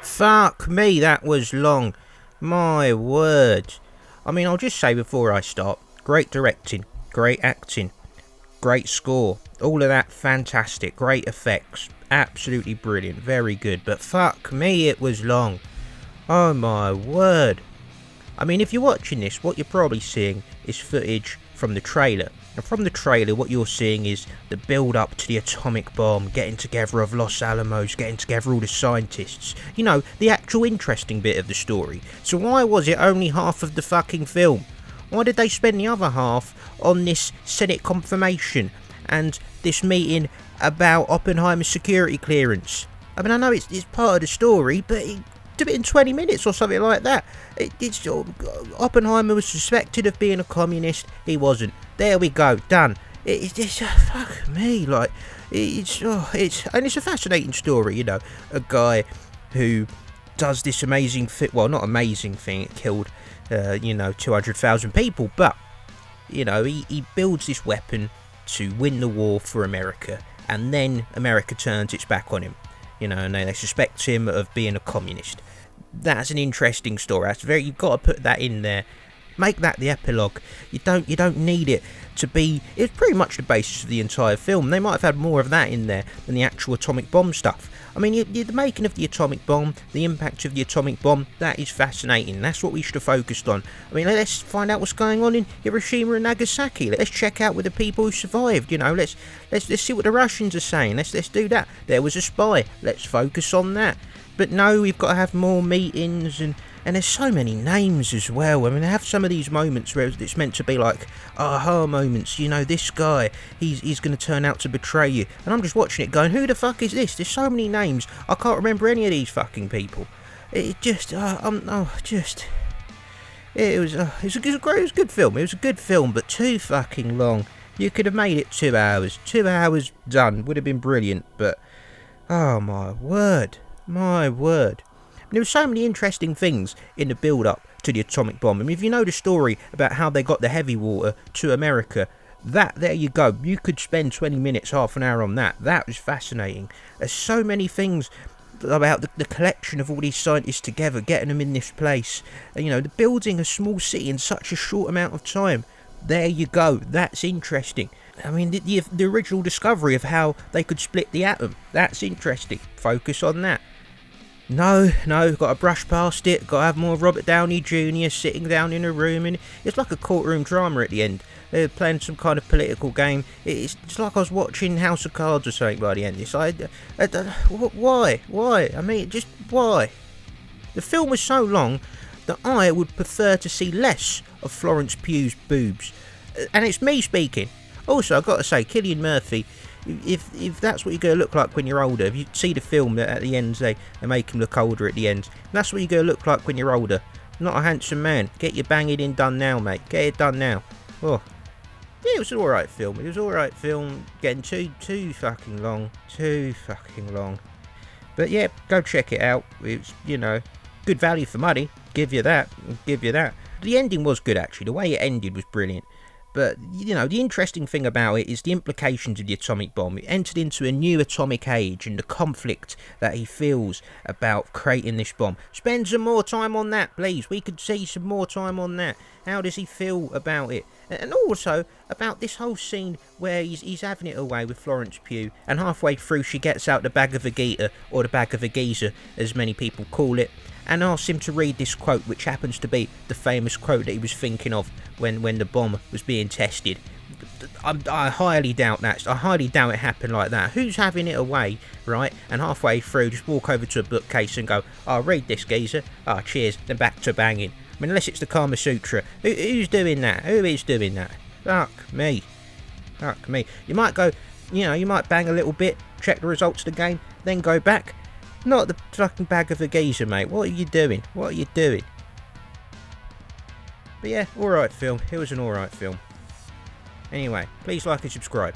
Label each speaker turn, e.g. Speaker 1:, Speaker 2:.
Speaker 1: Fuck me, that was long. My word. I mean, I'll just say before I start, great directing, great acting, great score, all of that fantastic, great effects, absolutely brilliant, very good, but fuck me, it was long. Oh my word. I mean, if you're watching this, what you're probably seeing is footage from the trailer. And from the trailer, what you're seeing is the build-up to the atomic bomb, getting together of Los Alamos, getting together all the scientists. You know, the actual interesting bit of the story. So why was it only half of the fucking film? Why did they spend the other half on this Senate confirmation and this meeting about Oppenheimer's security clearance? I mean, I know it's part of the story, but do it in 20 minutes or something like that. Oppenheimer was suspected of being a communist. He wasn't. There we go. Done. It's just fuck me. Like it's and it's a fascinating story. You know, a guy who does this amazing thing. Well, not amazing thing. It killed 200,000 people, but you know, he builds this weapon to win the war for America, and then America turns its back on him. You know, and they suspect him of being a communist. That's an interesting story. You've got to put that in there. Make that the epilogue. You don't need it to be. It's pretty much the basis of the entire film. They might have had more of that in there than the actual atomic bomb stuff. I mean, the making of the atomic bomb, the impact of the atomic bomb, that is fascinating. That's what we should have focused on. I mean, let's find out what's going on in Hiroshima and Nagasaki. Let's check out with the people who survived. You know, let's see what the Russians are saying. Let's do that. There was a spy. Let's focus on that. But no, we've got to have more meetings and there's so many names as well. I mean, they have some of these moments where it's meant to be like aha moments. You know, this guy, he's going to turn out to betray you. And I'm just watching it going, who the fuck is this? There's so many names. I can't remember any of these fucking people. It was a good film. It was a good film, but too fucking long. You could have made it 2 hours. 2 hours done would have been brilliant, but oh my word. My word. There were so many interesting things in the build-up to the atomic bomb. I mean, if you know the story about how they got the heavy water to America, there you go. You could spend 20 minutes, half an hour on that. That was fascinating. There's so many things about the collection of all these scientists together, getting them in this place. You know, the building a small city in such a short amount of time. There you go. That's interesting. I mean, the original discovery of how they could split the atom. That's interesting. Focus on that. No, got to brush past it. Got to have more Robert Downey Jr. sitting down in a room, and it's like a courtroom drama at the end. They're playing some kind of political game. It's like I was watching House of Cards or something by the end. It's like, why? I mean, just why? The film was so long that I would prefer to see less of Florence Pugh's boobs. And it's me speaking. Also, I've got to say, Cillian Murphy, if that's what you're going to look like when you're older, if you see the film that at the end they make him look older at the end, that's what you're going to look like when you're older. Not a handsome man. Get your banging in done now, mate. Get it done now. Oh, yeah, it was an alright film. Getting too fucking long. But yeah, go check it out. It's, you know, good value for money. Give you that. The ending was good, actually. The way it ended was brilliant. But, you know, the interesting thing about it is the implications of the atomic bomb. It entered into a new atomic age and the conflict that he feels about creating this bomb. Spend some more time on that, please. We could see some more time on that. How does he feel about it? And also about this whole scene where he's having it away with Florence Pugh, and halfway through she gets out the bag of Vegeta, or the bag of a geezer, as many people call it, and asks him to read this quote, which happens to be the famous quote that he was thinking of when the bomb was being tested. I highly doubt that. I highly doubt it happened like that. Who's having it away, right? And halfway through, just walk over to a bookcase and go, "Oh, read this, geezer. Oh, cheers." Then back to banging. I mean, unless it's the Kama Sutra. Who's doing that? Who is doing that? Fuck me. You might go, you might bang a little bit, check the results of the game, then go back. Not the fucking bag of a geezer, mate. What are you doing? But yeah, alright film. It was an alright film. Anyway, please like and subscribe.